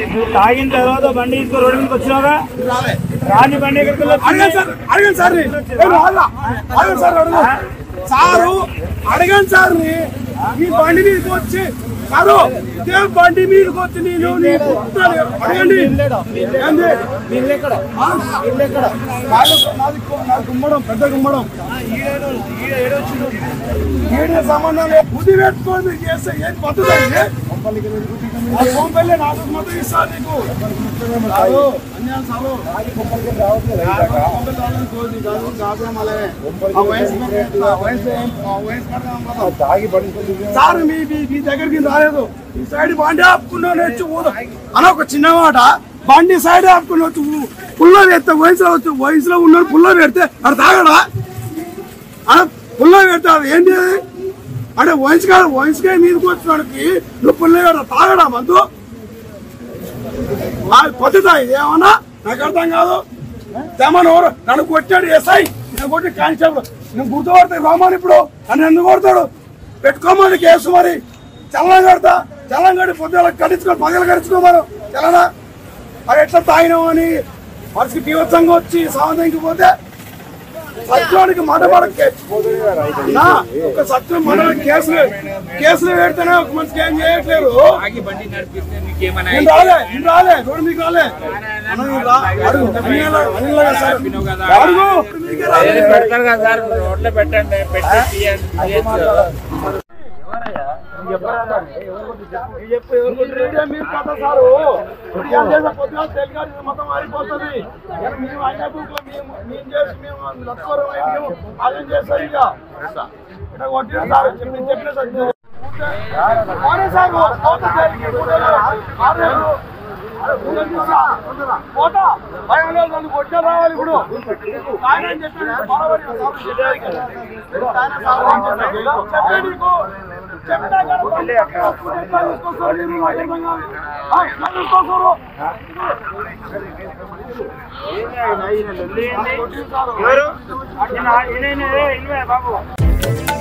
నువ్వు తాగిన తర్వాత బండి తీసుకుని రోడ్డు మీదకి వచ్చినావుగా రాని బండి ఎక్కడికి అడగండి సారు అడగండి సార్ ఈ బండి మీదకి వచ్చి సారు ఇదే బండి మీదకి వచ్చి నేను అడగండి గుమ్మడం పెద్ద గుమ్మడం ఏడే సంబంధం బుద్ధి పెట్టుకోండి చేస్తే ఏం పద్ధతి కోంపల్లి నాకు మద్దతు ఇస్తాను నీకు సార్ మీ దగ్గరికి రాలేదు ఈ సైడ్ బండి ఆపుకున్నా వచ్చి అన్న ఒక చిన్న మాట బండి సైడ్ ఆపుకుని వచ్చి పుల్ల పెడితే వయసులో ఉన్నాడు పుల్ల పెడితే అది తాగడా అన్న పుల్ల పెడితే అది ఏంటి అంటే వయసుగా మీదకి వచ్చినకి నువ్వు పుల్ల పెడతా తాగడా మందు పద్ధతి ఇది ఏమన్నా నాకు అర్థం కాదు తెమ్మను నన్ను కొట్టాడు ఎస్ఐ నేను కొట్టి కానిస్టేబుల్ నేను గుర్తుపడతాను రామాను ఇప్పుడు నన్ను ఎందుకు కొడతాడు పెట్టుకోమని కేసు మరి చల్లం కడతా చల్లం కడి పొద్దున కట్టించుకో పగలు కట్టించుకోమను చల్లనా మరి ఎట్లా తాగినావు అని మనిషికి తీవ్రంగా వచ్చి సాధనకి పోతే సత్యానికి మండపడకే ఒక సత్యం మండల కేసులు పెడితేనే ఒక మనిషికి ఏం చేయట్లేదు రాలే రోడ్డు మీకు రాలే మీరు కథ సారు పొద్దుగా తెలుగు మొత్తం మారిపోతుంది మేము అయిన బుక్లో మేము చేసి మేము లక్ష్వరమై మేము అదేం చేస్తాం ఇక కొట్టిన సార్ చెప్పిన సార్ పోతా భయం లేదు నన్ను కొట్టే రావాలి ఇప్పుడు ఆయన అని చెప్పాడు బాబు